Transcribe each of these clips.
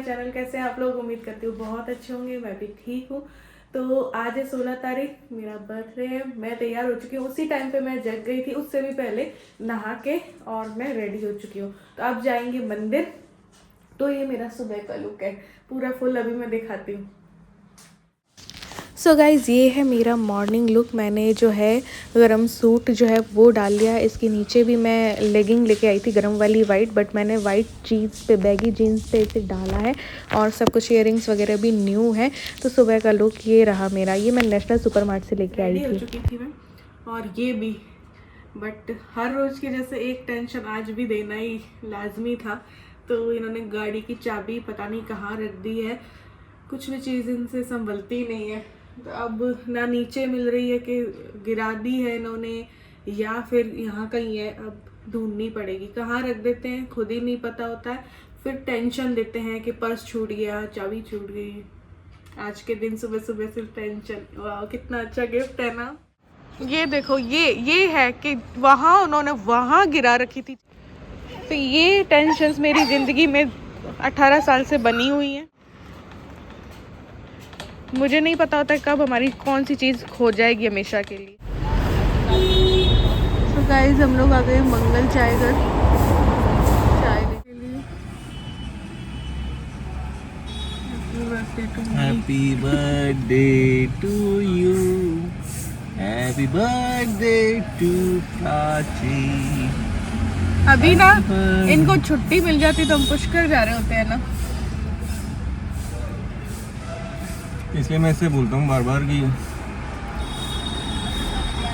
Channel. कैसे हैं आप लोग? उम्मीद करती हूँ बहुत अच्छे होंगे। मैं भी ठीक हूँ। तो आज है 16 तारीख, मेरा बर्थडे है। मैं तैयार हो चुकी हूँ। उसी टाइम पे मैं जग गई थी, उससे भी पहले नहा के और मैं रेडी हो चुकी हूँ। तो अब जाएंगे मंदिर। तो ये मेरा सुबह का लुक है, पूरा फुल अभी मैं दिखाती हूँ। सो गाइज़, ये है मेरा मॉर्निंग लुक। मैंने जो है गरम सूट जो है वो डाल लिया है। इसके नीचे भी मैं लेगिंग लेके आई थी गरम वाली वाइट, बट मैंने वाइट जीन्स पे, बैगी जीन्स पे इसे डाला है। और सब कुछ इयरिंग्स वगैरह भी न्यू है। तो सुबह का लुक ये रहा मेरा। ये मैं नेशनल सुपरमार्ट से लेके आई थी। चुकी थी मैं, और ये भी, बट हर रोज़ की जैसे एक टेंशन आज भी देना ही लाजमी था। तो इन्होंने गाड़ी की चाबी पता नहीं कहाँ रख दी है। कुछ भी चीज़ इनसे संभलती नहीं है। तो अब ना नीचे मिल रही है कि गिरा दी है इन्होंने, या फिर यहाँ कहीं है। अब ढूंढनी पड़ेगी, कहाँ रख देते हैं खुद ही नहीं पता होता है। फिर टेंशन देते हैं कि पर्स छूट गया, चाबी छूट गई। आज के दिन सुबह सुबह सिर्फ टेंशन। वाह, कितना अच्छा गिफ्ट है ना। ये देखो, ये है कि वहाँ उन्होंने वहाँ गिरा रखी थी। तो ये टेंशन्स मेरी ज़िंदगी में 18 साल से बनी हुई हैं। मुझे नहीं पता होता कब हमारी कौन सी चीज़ खो जाएगी हमेशा के लिए। तो गाइस, हम लोग आ गए मंगल चाय घर, चाय के लिए। Happy birthday to you, happy birthday to Prachi. अभी ना इनको छुट्टी मिल जाती तो हम पुष्कर जा रहे होते हैं ना। इसलिए मैं इससे बोलता हूँ बार बार कि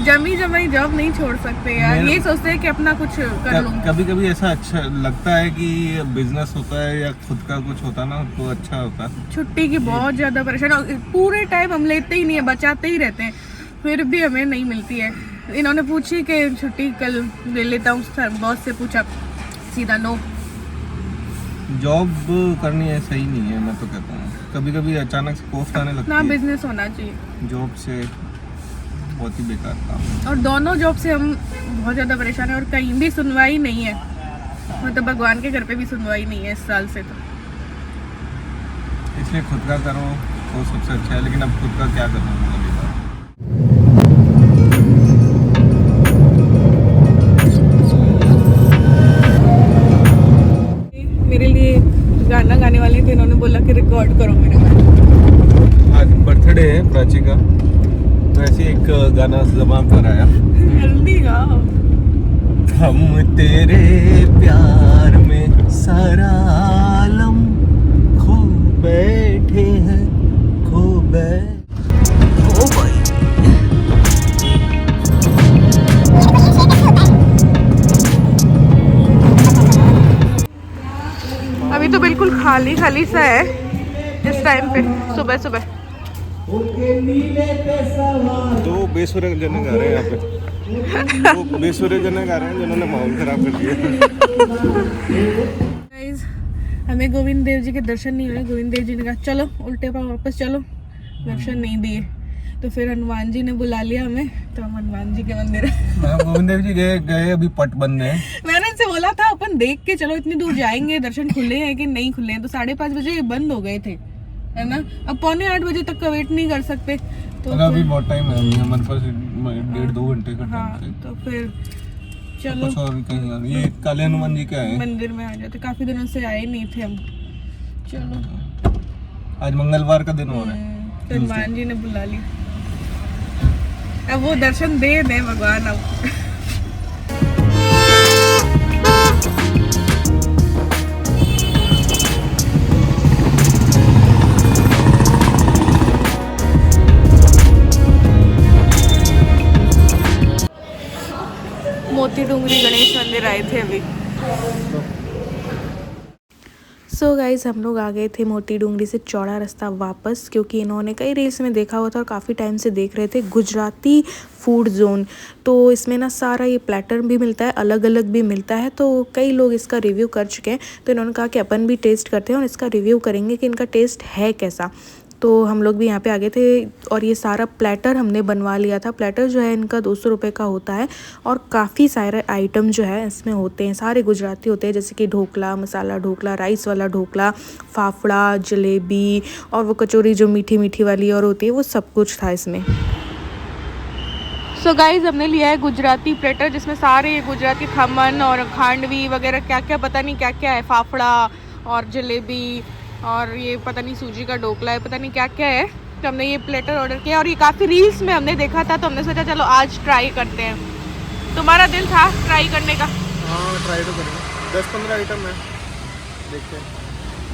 जमाई जॉब नहीं छोड़ सकते यार। ये सोचते हैं कि अपना कुछ कर लूं। कभी कभी ऐसा अच्छा लगता है कि बिजनेस होता है या खुद का कुछ होता ना तो अच्छा होता है। छुट्टी की बहुत ज़्यादा परेशानी, पूरे टाइम हम लेते ही नहीं है, बचाते ही रहते हैं, फिर भी हमें नहीं मिलती है। इन्होंने पूछी कि छुट्टी कल ले लेता हूँ, बॉस से पूछा, सीधा नो। जॉब करनी है सही नहीं है, मैं तो कहता हूँ। कभी कभी अचानक से पोस्ट आने लगती ना है। बिजनेस होना चाहिए। जॉब से बहुत ही बेकार काम। और दोनों जॉब से हम बहुत ज़्यादा परेशान हैं और कहीं भी सुनवाई नहीं है। मतलब भगवान के घर पे भी सुनवाई नहीं है इस साल से। तो इसलिए खुद का करो वो सबसे अच्छा है, लेकिन अब खुद का क्या करूँ लगेगा। मेरे लिए गाना गाने वाले थे, इन्होंने बोला कि रिकॉर्ड करो मेरा गाना। आज बर्थडे है प्राची का, तो ऐसे एक गाना जमा कर आया। जल्दी गाओ। हम तेरे प्यार में सारा आलम खो बैठे हैं, खो भाई। अभी तो बिल्कुल खाली खाली सा है इस टाइम पे, सुबह सुबह। दो बेसुरे जने गा रहे हैं यहाँ पे। दो बेसुरे जने गा रहे हैं जिन्होंने माहौल खराब कर दिया। गाइस, हमें गोविंद देव जी के दर्शन नहीं हुए। गोविंद देव जी ने कहा चलो उल्टे पाँव वापस चलो, दर्शन नहीं दिए। तो फिर हनुमान जी ने बुला लिया हमें, तो हम हनुमान जी के मंदिर गोविंद देव जी गए अभी पट बंद है। मैंने इनसे बोला था अपन देख के चलो, इतनी दूर जाएंगे, दर्शन खुले हैं कि नहीं खुले हैं। तो 5:30 बजे बंद हो गए थे, है ना। अब 7:45 बजे तक का वेट नहीं कर सकते। तो अभी बहुत टाइम है, हमारे पास 1.5-2 घंटे का हाँ, टाइम। तो फिर चलो कुछ और कहीं और। ये काले हनुमान जी क्या है, मंदिर में आ जाते। काफी दिनों से आए नहीं थे हम। चलो, आज मंगलवार का दिन हो रहा है। तो हनुमान जी ने बुला ली, अब वो दर्शन दे दे भगवान। अब मोती डूंगरी गणेश मंदिर आए थे अभी। सो गाइज़, हम लोग आ गए थे मोती डूंगरी से चौड़ा रास्ता वापस, क्योंकि इन्होंने कई रील्स में देखा हुआ था और काफ़ी टाइम से देख रहे थे गुजराती फूड जोन। तो इसमें ना सारा ये प्लेटर भी मिलता है, अलग अलग भी मिलता है। तो कई लोग इसका रिव्यू कर चुके हैं, तो इन्होंने कहा कि अपन भी टेस्ट करते हैं और इसका रिव्यू करेंगे कि इनका टेस्ट है कैसा। तो हम लोग भी यहाँ पे आ गए थे और ये सारा प्लेटर हमने बनवा लिया था। प्लेटर जो है इनका 200 रुपये का होता है और काफ़ी सारे आइटम जो है इसमें होते हैं, सारे गुजराती होते हैं, जैसे कि ढोकला, मसाला ढोकला, राइस वाला ढोकला, फाफड़ा, जलेबी और वो कचौरी जो मीठी मीठी वाली और होती है, वो सब कुछ था इसमें। सो गाइज हमने लिया है गुजराती प्लेटर जिसमें सारे गुजराती खमन और खांडवी वगैरह क्या क्या पता नहीं क्या क्या है, फाफड़ा और जलेबी और ये पता नहीं सूजी का ढोकला है, पता नहीं क्या क्या है। तो हमने ये प्लेटर ऑर्डर किया और ये काफ़ी रील्स में हमने देखा था, तो हमने सोचा चलो आज ट्राई करते हैं। तुम्हारा दिल था ट्राई करने का? हाँ ट्राई तो करेंगे, 10-15 आइटम है, देखते हैं,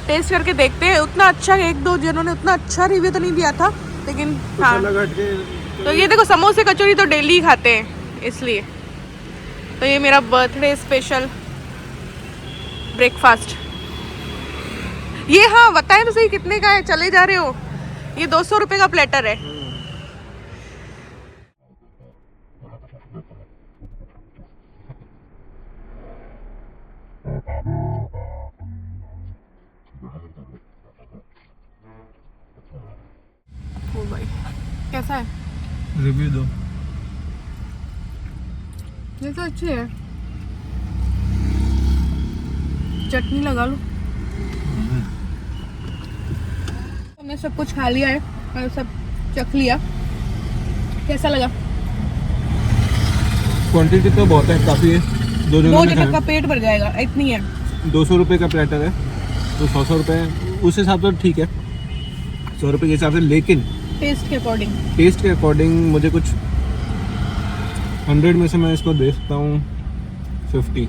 टेस्ट करके देखते हैं। उतना अच्छा, एक दो जिन्होंने उतना अच्छा रिव्यू तो नहीं दिया था, लेकिन हाँ। अलग हटके तो ये देखो समोसे कचौरी तो डेली ही खाते हैं इसलिए। तो ये मेरा बर्थडे स्पेशल ब्रेकफास्ट। ये हाँ बताएं तो सही कितने का है, चले जा रहे हो? ये 200 रुपये का प्लेटर है। ओ भाई कैसा है? रिव्यू दो। ये तो अच्छी है, चटनी लगा लो। हमने सब कुछ खा लिया है और सब चख लिया, कैसा लगा? क्वांटिटी तो बहुत है, काफ़ी है, दो जनों का पेट भर जाएगा, इतनी है। 200 रुपये का प्लेटर है तो 100 रुपये उस हिसाब से ठीक है, 100 रुपये के हिसाब से, लेकिन टेस्ट के अकॉर्डिंग मुझे कुछ 100 में से मैं इसको दे सकता हूँ 50।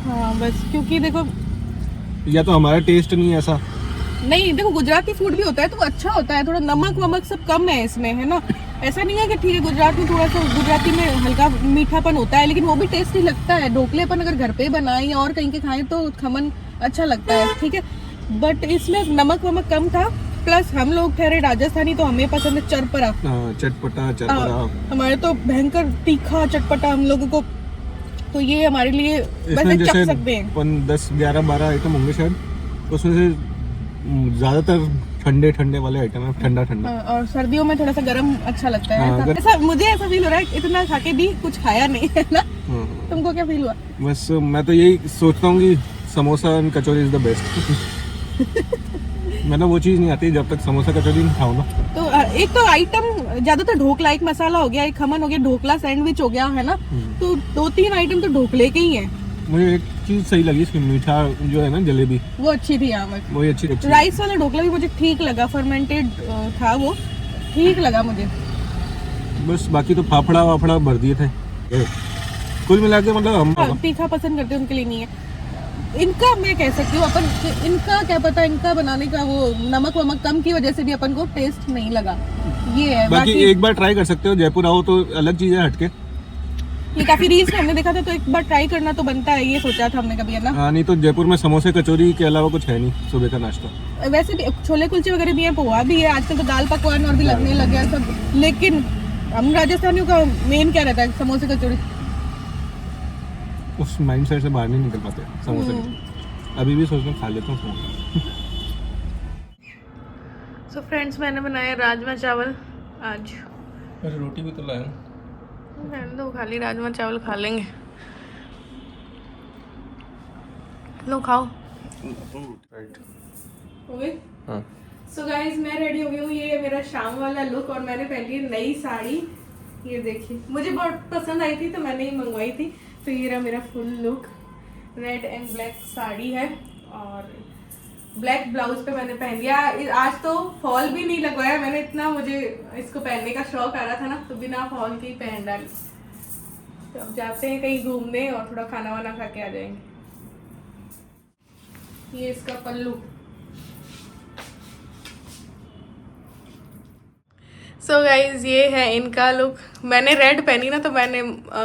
हाँ बस, क्योंकि देखो या तो हमारा टेस्ट नहीं है ऐसा, नहीं देखो गुजराती फूड भी होता है तो अच्छा होता है, थोड़ा नमक वमक सब कम है इसमें, है ना? ऐसा नहीं है कि ठीक है गुजरात में थोड़ा सा गुजराती में हल्का मीठापन होता है, लेकिन वो भी टेस्टी लगता है। ढोकलेपन अगर घर पे बनाए या और कहीं के खाएं तो खमन अच्छा लगता है, ठीक है, बट इसमें नमक वमक कम था। प्लस हम लोग ठहरे राजस्थानी तो हमें पसंद है चरपरा, चटपटा। हमारे तो भयंकर तीखा चटपटा हम लोगों को, तो ये हमारे लिए वैसे चख सकते हैं। 10, 11, 12 आइटम होंगे शायद, उसमें से ज्यादातर ठंडे वाले आइटम है, ठंडा। और सर्दियों में थोड़ा सा गर्म अच्छा लगता है। हाँ, ऐसा मुझे ऐसा फील हो रहा है, इतना खा के भी कुछ खाया नहीं है ना। तुमको क्या फील हुआ? बस मैं तो यही सोचता हूँ कि samosa and kachori is the best. मतलब वो चीज़ नहीं आती जब तक समोसा कचौरी नहीं खाओ ना। तो एक तो आइटम ज्यादातर ढोकला, एक मसाला हो गया, एक खमन हो गया, ढोकला सैंडविच हो गया, है ना? तो 2-3 आइटम तो ढोकले के ही है। मुझे एक चीज सही लगी इसकी, मीठा जो है ना जलेबी, वो अच्छी थी यहाँ पर, वही अच्छी। राइस वाला ढोकला भी मुझे ठीक लगा, फर्मेंटेड था वो, ठीक लगा मुझे। बस बाकी तो फाफड़ा वाफड़ा भर दिए थे, कुल मिला के मतलब हम तीखा पसंद करते हैं उनके लिए नहीं है। इनका मैं कह सकती हूँ अपन, इनका क्या पता, इनका बनाने का वो नमक वमक कम की वजह से भी अपन को टेस्ट नहीं लगा, ये है। बाकी एक बार ट्राई कर सकते हो, जयपुर आओ तो अलग चीज है हटके। ये काफी रील्स में हमने देखा था तो एक बार ट्राई करना तो बनता है, ये सोचा था हमने कभी, है ना? हाँ, नहीं तो जयपुर में समोसे कचौरी के अलावा कुछ है नहीं सुबह का नाश्ता। वैसे भी छोले कुलचे वगैरह भी है, पोहा भी है, आजकल तो दाल पकवान और भी लगने लग गया सब, लेकिन हम राजस्थानियों का मेन क्या रहता है, समोसे कचौरी। उस माइंडसेट से बाहर नहीं निकल पाते समोसे। अभी भी सोचता हूँ खा लेता हूँ। सो फ्रेंड्स, मैंने बनाया राजमा चावल आज। अरे रोटी भी तो लाया, दो खाली राजमा चावल खा लेंगे। लो खाओ। हो गई? हाँ। सो गाइस, मैं रेडी हो गई हूँ, ये है मेरा शाम वाला लुक और मैंने पहनी है नई साड़ी, ये देखिए, मुझे बहुत पसंद आई थी तो मैंने ही मंगवाई थी। तो ये रहा मेरा full look, red and black sari है और ब्लैक ब्लाउज पे मैंने पहन लिया। आज तो फॉल भी नहीं लगवाया मैंने, इतना मुझे इसको पहनने का शौक आ रहा था ना, तो बिना फॉल के ही पहन डाली। तो अब जाते हैं कहीं घूमने और थोड़ा खाना वाना खा के आ जाएंगे। ये इसका पल्लू। सो गाइज, ये है इनका लुक। मैंने रेड पहनी ना, तो मैंने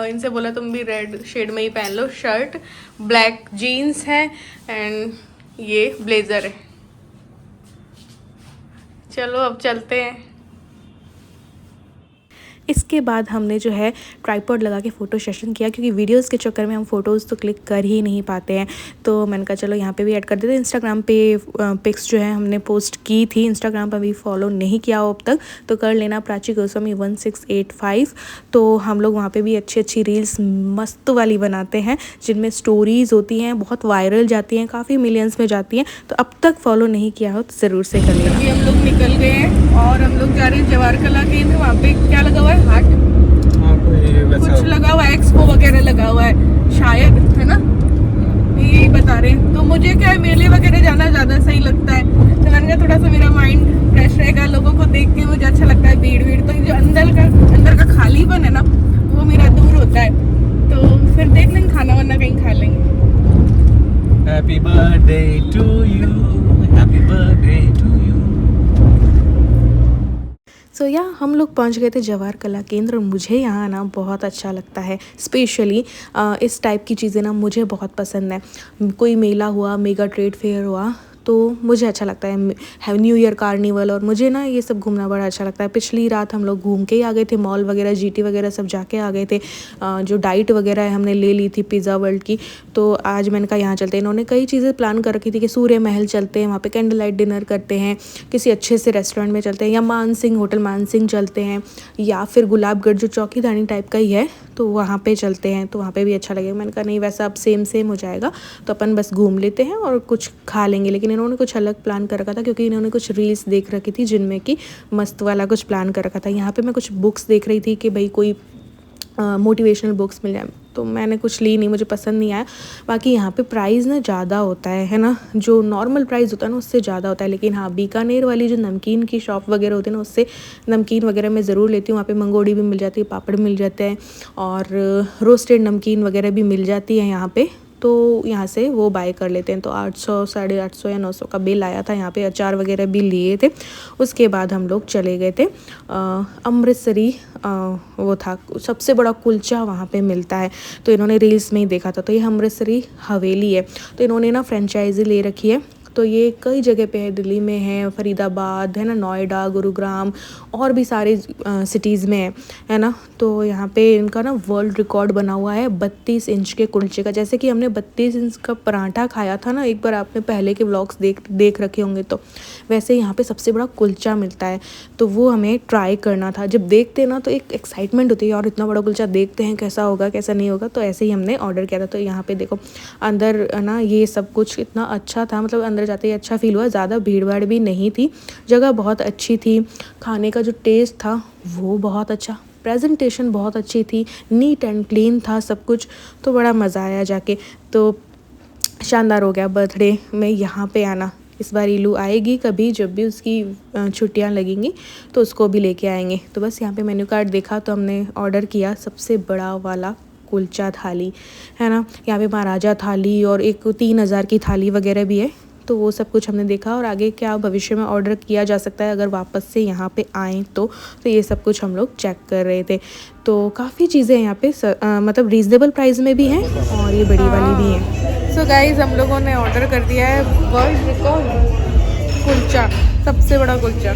इनसे बोला तुम भी रेड शेड में ही पहन लो। शर्ट, ब्लैक जीन्स है एंड ये ब्लेजर है। चलो अब चलते हैं। इसके बाद हमने जो है ट्राइपॉड लगा के फ़ोटो सेशन किया, क्योंकि वीडियोस के चक्कर में हम फ़ोटोज़ तो क्लिक कर ही नहीं पाते हैं। तो मैंने कहा चलो यहाँ पे भी ऐड कर देते हैं। इंस्टाग्राम पे पिक्स जो है हमने पोस्ट की थी, इंस्टाग्राम पर भी फॉलो नहीं किया हो अब तक तो कर लेना, प्राची गोस्वामी 1685। तो हम लोग वहाँ पे भी अच्छी अच्छी रील्स मस्त वाली बनाते हैं, जिनमें स्टोरीज़ होती हैं, बहुत वायरल जाती हैं, काफ़ी मिलियंस में जाती हैं। तो अब तक फॉलो नहीं किया हो तो ज़रूर से कर लेना। अभी हम लोग निकल गए हैं और हम लोग जा रहे हैं जवाहर कला केंद्र। वहाँ पे क्या लगा हुआ है, हाट कुछ लगा हुआ है, एक्सपो वगैरह लगा हुआ है शायद, है ना, यही बता रहे हैं। तो मुझे क्या है, मेले वगैरह जाना ज़्यादा सही लगता है। तो मैंने कहा थोड़ा सा मेरा माइंड फ्रेश रहेगा, लोगों को देख के मुझे अच्छा लगता है। भीड़ तो जो अंदर का खालीपन है ना, वो मेरा दूर होता है। तो फिर देख लेंगे, खाना वाना कहीं खा लेंगे। Happy birthday to you, happy birthday to you। सो या हम लोग पहुंच गए थे जवाहर कला केंद्र। मुझे यहाँ आना बहुत अच्छा लगता है, स्पेशली इस टाइप की चीज़ें ना मुझे बहुत पसंद है। कोई मेला हुआ, मेगा ट्रेड फेयर हुआ, तो मुझे अच्छा लगता है। न्यू ईयर कार्निवल, और मुझे ना ये सब घूमना बड़ा अच्छा लगता है। पिछली रात हम लोग घूम के ही आ गए थे, मॉल वगैरह, जीटी वगैरह सब जाके आ गए थे। जो डाइट वगैरह है हमने ले ली थी पिज़्ज़ा वर्ल्ड की। तो आज मैंने कहा यहाँ चलते हैं। इन्होंने कई चीज़ें प्लान कर रखी थी कि सूर्य महल चलते हैं, वहाँ पे कैंडल लाइट डिनर करते हैं, किसी अच्छे से रेस्टोरेंट में चलते हैं, या मानसिंह होटल मानसिंह चलते हैं, या फिर गुलाबगढ़ जो चौकीदानी टाइप का ही है तो वहाँ पे चलते हैं, तो वहाँ पे भी अच्छा लगेगा। मैंने कहा नहीं, वैसा अब सेम हो जाएगा, तो अपन बस घूम लेते हैं और कुछ खा लेंगे। लेकिन इन्होंने कुछ अलग प्लान कर रखा था, क्योंकि इन्होंने कुछ रील्स देख रखी थी जिनमें कि मस्त वाला कुछ प्लान कर रखा था। यहाँ पे मैं कुछ बुक्स देख रही थी कि भाई कोई मोटिवेशनल बुक्स मिल जाए, तो मैंने कुछ ली नहीं, मुझे पसंद नहीं आया। बाकी यहाँ पे प्राइस ना ज़्यादा होता है ना, जो नॉर्मल प्राइस होता है ना उससे ज़्यादा होता है। लेकिन हाँ, बीकानेर वाली जो नमकीन की शॉप वगैरह होती है ना, उससे नमकीन वगैरह मैं ज़रूर लेती हूँ। वहाँ पे मंगोड़ी भी मिल जाती है, पापड़ मिल जाते हैं, और रोस्टेड नमकीन वगैरह भी मिल जाती है यहाँ पे। तो यहाँ से वो बाय कर लेते हैं। तो 800, 850 या 900 का बिल आया था। यहाँ पे अचार वगैरह भी लिए थे। उसके बाद हम लोग चले गए थे अमृतसरी, वो था सबसे बड़ा कुलचा वहाँ पे मिलता है, तो इन्होंने रील्स में ही देखा था। तो ये अमृतसरी हवेली है, तो इन्होंने ना फ्रेंचाइजी ले रखी है। तो ये कई जगह पे है, दिल्ली में है, फरीदाबाद है ना, नोएडा, गुरुग्राम, और भी सारे सिटीज़ में है ना। तो यहाँ पे इनका ना वर्ल्ड रिकॉर्ड बना हुआ है 32 इंच के कुलचे का। जैसे कि हमने 32 इंच का पराठा खाया था ना एक बार, आपने पहले के व्लॉग्स देख रखे होंगे, तो वैसे यहाँ पे सबसे बड़ा कुलचा मिलता है। तो वो हमें ट्राई करना था। जब देखते हैं ना तो एक एक्साइटमेंट होती है, और इतना बड़ा कुलचा, देखते हैं कैसा होगा कैसा नहीं होगा। तो ऐसे ही हमने ऑर्डर किया था। तो यहाँ पे देखो अंदर ना ये सब कुछ इतना अच्छा था, मतलब अंदर जाते ही अच्छा फील हुआ। ज़्यादा भीड़ भाड़ भी नहीं थी, जगह बहुत अच्छी थी। खाने का जो टेस्ट था वो बहुत अच्छा, प्रेजेंटेशन बहुत अच्छी थी, नीट एंड क्लीन था सब कुछ। तो बड़ा मज़ा आया जाके, तो शानदार हो गया बर्थडे में यहाँ पे आना। इस बार इलू आएगी कभी, जब भी उसकी छुट्टियां लगेंगी तो उसको भी लेके आएंगे। तो बस यहाँ पे मेन्यू कार्ड देखा तो हमने ऑर्डर किया सबसे बड़ा वाला कुलचा थाली, है ना। यहाँ पे महाराजा थाली और एक 3000 की थाली वगैरह भी है। तो वो सब कुछ हमने देखा, और आगे क्या भविष्य में ऑर्डर किया जा सकता है अगर वापस से यहाँ पे आएँ तो ये सब कुछ हम लोग चेक कर रहे थे। तो काफ़ी चीज़ें यहाँ पे मतलब रीज़नेबल प्राइस में भी हैं, और ये बड़ी वाली भी हैं। सो गाइज़, हम लोगों ने ऑर्डर कर दिया है वर्ल्ड रिकॉर्ड कुलचा, सबसे बड़ा कुलचा,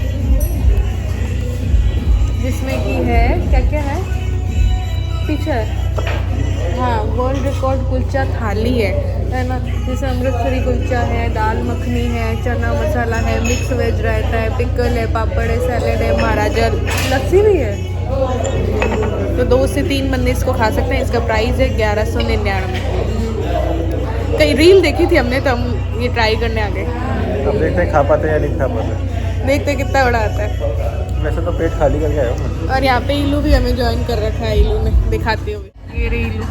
जिसमें कि है क्या क्या है पीछे, हाँ, वर्ल्ड रिकॉर्ड कुलचा थाली है ना। जैसे अमृतसरी कुलचा है, दाल मखनी है, चना मसाला है, मिक्स वेज रायता है, पिकल है, पापड़ है, सैलेड है, महाराजा लस्सी भी है। तो 2 से 3 बंदे इसको खा सकते हैं। इसका प्राइस है 1199। कई रील देखी थी हमने, तो हम ये ट्राई करने आ गए। अब देखते हैं खा पाते हैं या नहीं खा पाते। देखते कितना बड़ा आता है। वैसे तो पेट खाली करके आया हूँ। और यहाँ पे इलू भी हमें ज्वाइन कर रखा है, इलू ने दिखाते हुए, ये रही इलू।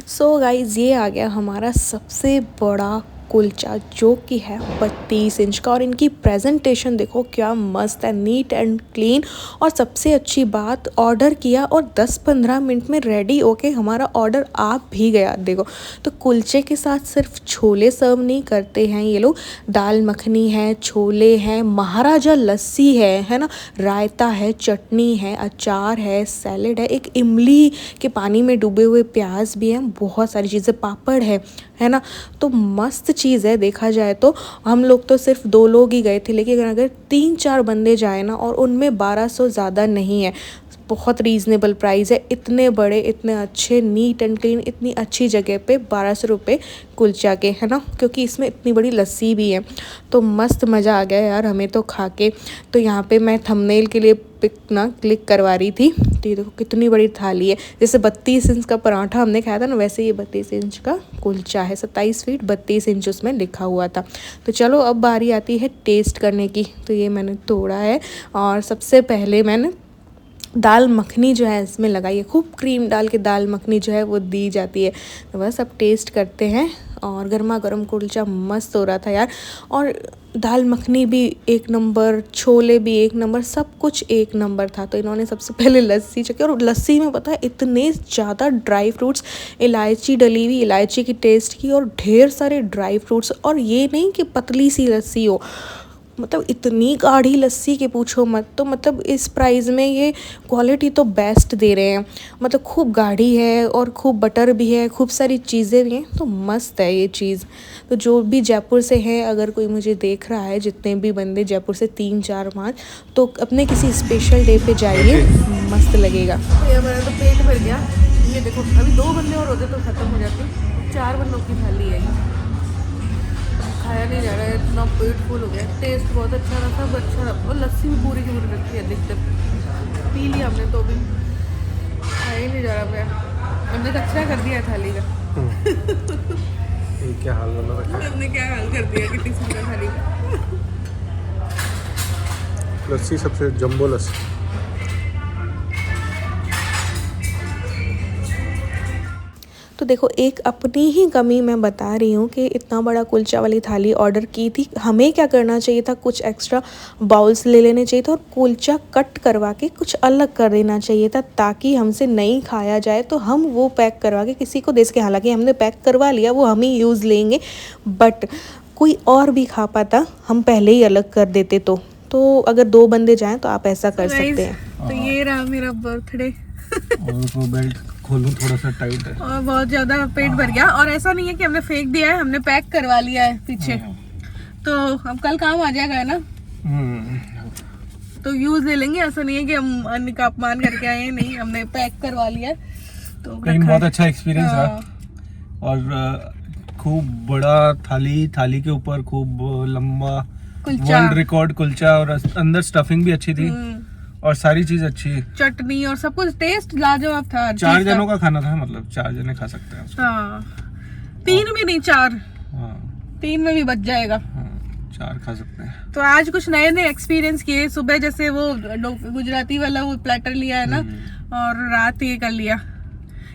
सो गाइज, ये आ गया हमारा सबसे बड़ा कुलचा, जो कि है 32 इंच का। और इनकी प्रेजेंटेशन देखो क्या मस्त है, नीट एंड क्लीन। और सबसे अच्छी बात, ऑर्डर किया और 10-15 मिनट में रेडी होके हमारा ऑर्डर आ भी गया। देखो, तो कुलचे के साथ सिर्फ छोले सर्व नहीं करते हैं ये लोग, दाल मखनी है, छोले हैं, महाराजा लस्सी है ना, रायता है, चटनी है, अचार है, सैलेड है, एक इमली के पानी में डूबे हुए प्याज भी हैं, बहुत सारी चीज़ें, पापड़ है है ना। तो मस्त चीज़ है देखा जाए तो। हम लोग तो सिर्फ 2 लोग ही गए थे, लेकिन अगर 3-4 बंदे जाए ना, और उनमें 1200 ज़्यादा नहीं है, बहुत रीज़नेबल प्राइस है। इतने बड़े, इतने अच्छे, नीट एंड क्लीन, इतनी अच्छी जगह पे 1200 रुपये कुलचा के, है ना, क्योंकि इसमें इतनी बड़ी लस्सी भी है। तो मस्त मज़ा आ गया यार हमें तो खा के। तो यहाँ पे मैं थंबनेल के लिए पिक ना क्लिक करवा रही थी। तो ये देखो कितनी बड़ी थाली है। जैसे 32 इंच का पराठा हमने खाया था ना, वैसे ये 32 इंच का कुलचा है। 27 फीट 32 इंच उसमें लिखा हुआ था। तो चलो अब बारी आती है टेस्ट करने की। तो ये मैंने तोड़ा है, और सबसे पहले मैंने दाल मखनी जो है इसमें लगाई है। खूब क्रीम डाल के दाल मखनी जो है वो दी जाती है। तो बस अब टेस्ट करते हैं। और गर्मा गर्म कुलचा मस्त हो रहा था यार, और दाल मखनी भी 1 नंबर, छोले भी 1 नंबर, सब कुछ 1 नंबर था। तो इन्होंने सबसे पहले लस्सी चखी, और लस्सी में पता है इतने ज़्यादा ड्राई फ्रूट्स, इलायची डली हुई, इलायची की टेस्ट की, और ढेर सारे ड्राई फ्रूट्स। और ये नहीं कि पतली सी लस्सी हो, मतलब इतनी गाढ़ी लस्सी के पूछो मत। तो मतलब इस प्राइस में ये क्वालिटी तो बेस्ट दे रहे हैं। मतलब खूब गाढ़ी है, और खूब बटर भी है, खूब सारी चीज़ें भी हैं। तो मस्त है ये चीज़। तो जो भी जयपुर से है, अगर कोई मुझे देख रहा है, जितने भी बंदे जयपुर से 3, 4, 5, तो अपने किसी स्पेशल डे पे जाइए, मस्त लगेगा। तो मेरा तो पेट भर गया। ये देखो अभी 2 बंदे और होते तो ख़त्म हो जाते। 4 बंदों की थाली है ये। खाया नहीं जा रहा है, इतना पेट फुल हो गया। टेस्ट बहुत अच्छा रहा, सब अच्छा रहा, और लस्सी भी पूरी की पूरी रखी है अधिकतर। पी लिया हमने तो भी, खाया ही नहीं जा रहा। मैं हमने कचरा कर दिया थाली का। ये क्या हाल बना रखा है? हमने क्या हाल कर दिया कितनी सुंदर थाली का। लस्सी सबसे जम्बो लस्सी। तो देखो एक अपनी ही कमी मैं बता रही हूँ कि इतना बड़ा कुलचा वाली थाली ऑर्डर की थी। हमें क्या करना चाहिए था, कुछ एक्स्ट्रा बाउल्स ले लेने चाहिए था, और कुलचा कट करवा के कुछ अलग कर देना चाहिए था, ताकि हमसे नहीं खाया जाए तो हम वो पैक करवा के किसी को दे सके। हालांकि हमने पैक करवा लिया, वो हम ही यूज़ लेंगे, बट कोई और भी खा पाता, हम पहले ही अलग कर देते। तो अगर 2 बंदे जाएँ तो आप ऐसा कर सकते हैं। तो ये रहा मेरा बर्थडे। और वो बेल्ट खोलूं, थोड़ा सा टाइट है, और बहुत ज़्यादा पेट भर गया। और ऐसा नहीं है कि हमने फेंक दिया है, हमने पैक करवा लिया है पीछे। तो अब कल काम आ जाएगा, है ना। तो यूज ले लेंगे। ऐसा नहीं है कि हम अन्न का अपमान करके आए हैं, नहीं, हमने पैक करवा लिया है। तो लेकिन बहुत अच्छा एक्सपीरियंस रहा। और खूब बड़ा थाली के ऊपर खूब लंबा वर्ल्ड रिकॉर्ड कुलचा, और अंदर स्टफिंग भी अच्छी थी, और सारी चीज अच्छी, चटनी और सब कुछ, टेस्ट लाजवाब था। 4 जनों का खाना था, मतलब 4 जने खा सकते हैं उसको। हाँ, 3 भी नहीं, 4। हाँ, 3 में भी बच जाएगा। हाँ, 4 खा सकते हैं। तो आज कुछ नए नए एक्सपीरियंस किए। सुबह जैसे वो गुजराती वाला वो प्लेटर लिया है ना, और रात ये कर लिया।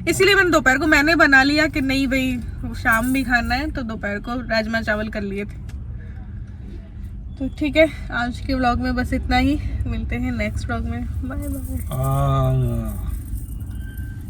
इसीलिए मैंने दोपहर को मैंने बना लिया कि नहीं भाई शाम भी खाना है, तो दोपहर को राजमा चावल कर लिए थे। तो ठीक है, आज के व्लॉग में बस इतना ही। मिलते हैं नेक्स्ट व्लॉग में। Bye bye.